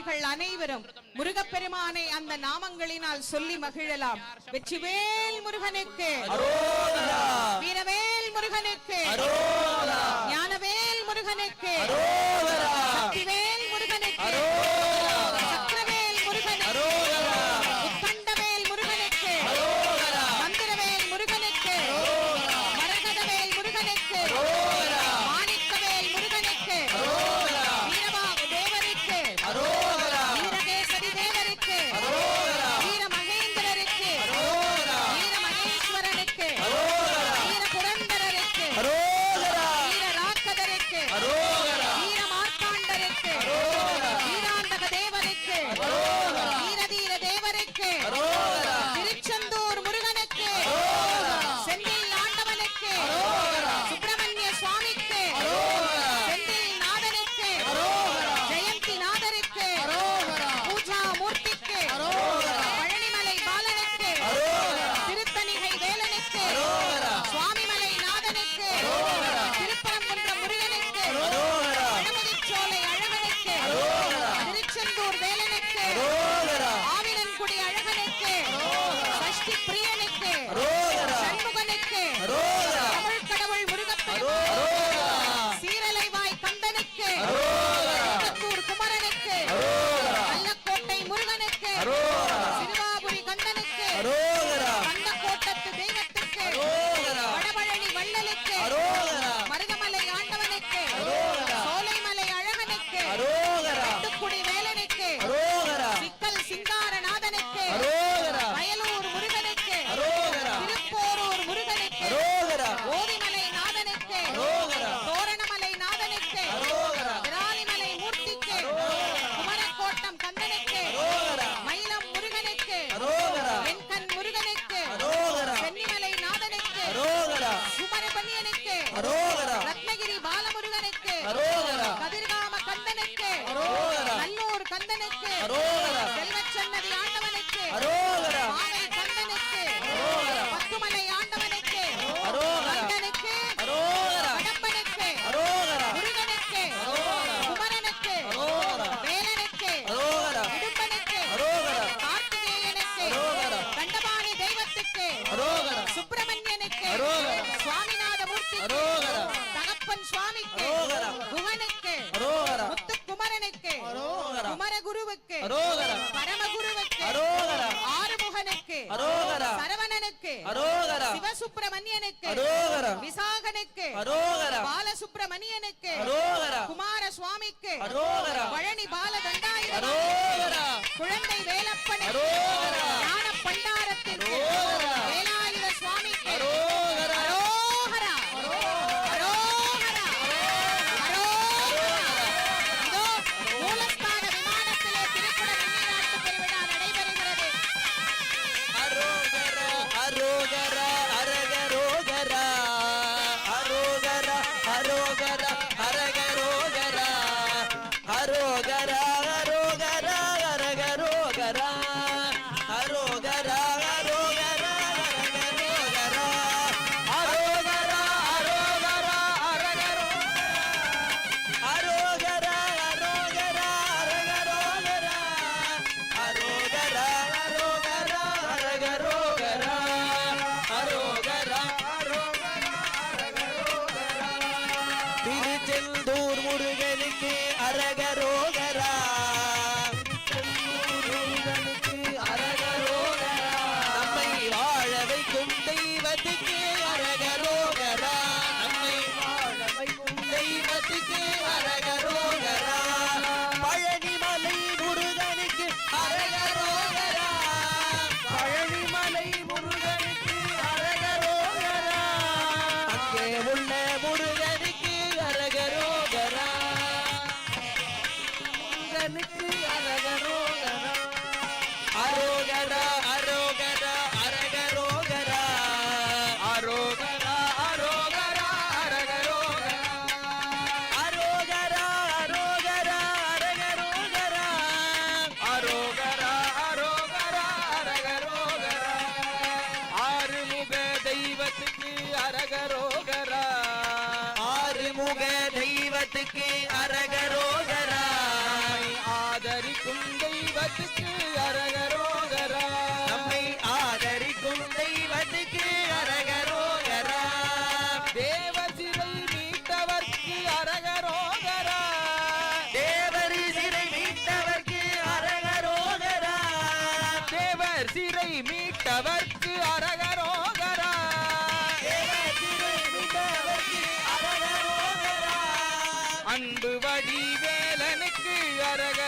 பக்தர்கள் அனைவரும் முருகப்பெருமானை அந்த நாமங்களினால் சொல்லி மகிழலாம். வெற்றிவேல் முருகனுக்கு, வீரவேல் முருகனுக்கு, ஞானவேல் முருகனுக்கு, சக்திவேல் முருகனுக்கு, சக்கரவேல் முருகனுக்கு, உக்கண்டவேல் முருகனுக்கு, மந்திரவேல் முருகனுக்கு, மரகதவேல் முருகனுக்கு, மாணிக்கவேல் முருகனுக்கு, வீரபாகு தேவருக்கு, வீரகேசரி தேவருக்கு, வீரமகேந்திரருக்கு, வீரமகேஸ்வரனுக்கு, வீரபுரந்தரருக்கு, வீரராக்கதருக்கு, வீரமார்த்தாண்டருக்கு, வீராந்தக தேவருக்கு, வீரதீர தேவருக்கு, திருச்செந்தூர் முருகனுக்கு, செந்தில் ஆண்டவனுக்கு, சுப்பிரமணிய சுவாமிக்கு, செந்தில் நாதனுக்கு, ஜெயந்தி நாதருக்கு, பூஜா மூர்த்திக்கு, பழனிமலை பாலனுக்கு, திருத்தணிகை வேலனுக்கு, சுவாமிமலை நாதனுக்கு, திருப்பரங்குன்றம் முருகனுக்கு, வடமுதிர்ச்சோலை அழகனுக்கு, திருச்செந்தூர் வேலனுக்கு, ஆவினன்குடி அழகனுக்கு, சஷ்டி பிரியனுக்கு, சண்முகனுக்கு, தமிழ் கடவுள் முருகப்பெருமான், சீரலைவாய் கந்தனுக்கு, திருத்தூர் குமரனுக்கு, கள்ளக்கோட்டை முருகனுக்கு, சிறுவாபுரி கந்தனுக்கு, கந்தக்கோட்டத்து தெய்வத்துக்கு, வடபழனி வள்ளலுக்கு, மருதமலை ஆண்டவனுக்கு, சோலைமலை அழகனுக்கு, வெட்டுக்குடி வேலனுக்கு, சிக்கல் சிங்காரநாதனுக்கு, வயலூர் முருகனுக்கு, திருப்போரூர் முருகனுக்கு, ஓதிமலை நாதனுக்கு, தோரணமலை நாதனுக்கு, விராலிமலை மூர்த்திக்கு, குமரக்கோட்டம் கந்தனுக்கு, மயிலம் முருகனுக்கு, வெண்கண் முருகனுக்கு, சென்னிமலை நாதனுக்கு, சுமரபன்னியனுக்கு, ரத்னகிரி பாலமுருகனுக்கு, கதிர்காம கந்தனுக்கு, நல்லூர் கந்தனுக்கு, செல்வச்சன்னதி ஆண்டவனுக்கு, மாவை கந்தனுக்கு, பத்துமலை ஆண்டவனுக்கு, கந்தனுக்கு, கடம்பனுக்கு, முருகனுக்கு, குமரனுக்கு, வேலனுக்கு, இடும்பனுக்கு, கார்த்திகேயனுக்கு, கண்டபாணி தெய்வத்துக்கு, சுப்பிரமணியனுக்கு, சுவாமிநாத மூர்த்திக்கு, தகப்பன் சுவாமிக்கு, குகனுக்கு, முத்துக்குமரனுக்கு, குமரகுருவுக்கு, பரமகுருவுக்கு, ஆறுமுகனுக்கு, சரவணனுக்கு, சிவசுப்பிரமணியனுக்கு, விசாகனுக்கு, பாலசுப்பிரமணியனுக்கு, குமார சுவாமிக்கு, பழனி பாலதண்டாயுதனுக்கு, குழந்தை வேலப்பனுக்கு, ஞான பண்டாரத்திற்கு, வேலாயுத சுவாமிக்கு, அரோகரா, அரோகரா, அரோகரா. இதோ மூலஸ்தான விமானத்திலே திருக்குட வெண்ணீராட்டு பெருவிழா நடைபெறுகிறது. அரோகரா, அரோகரா, அரகரோகரா, அரோகரா, அரோகரா, அரகரோகரா, அரோகரா, அரோகரா, அரகரோகரா, அரோகரா, அரோகரா, அரகரோகரா, அரோகரா, அரோகரா, அரகரோகரா, அரோகரா, அரோகரா, அரகரோகரா, அரோகரா, அரோகரா, அரகரோகரா, அரோகரா, அரோகரா, அரகரோகரா. திருச்செந்தூர் முருகனுக்கு அரகரோகரா, முருகனுக்கு அரகரோகரா, நம்மை வாழ வைக்கும் தெய்வத்துக்கு அரகரோகரா, நம்மை வாழ வைக்கும் தெய்வத்துக்கு அரகரோகரா, பழனிமலை முருகனுக்கு அரகரோகரா, பழனிமலை முருகனுக்கு அரகரோகரா, அங்கே உள்ள முருகனுக்கு அரகரோகரா, முருகனுக்கு அரகரோகரா, அரோகரா, அரோகரா, அரகரோகரா, அரோகரா, அரோகரா, அரகரோகரா, அரோகரா, அரோகரா, அரகரோகரா, அரோகரா, அரோகரா, அரகரோகரா, ஆறுமுக தெய்வத்துக்கு அரகரோகரா, ஆறுமுக தெய்வத்துக்கு அரகரோகரா, ஆதரிக்கும் ஆதரிக்கும் தெய்வத்துக்கு அரகரோகரா. நம்மை ஆதரிக்கும் தெய்வத்துக்கு அரகரோகரா. தேவ சிறை மீட்டவர்க்கு அரகரோகரா. தேவர் சிறை மீட்டவர்க்கு அரகரோகரா. தேவர் சிறை மீட்டவர்க்கு அரகரோகரா. தேவர் சிறை மீட்டவர்க்கு அரகரோகரா. அன்பு வடிவேலனுக்கு அரகரோகரா.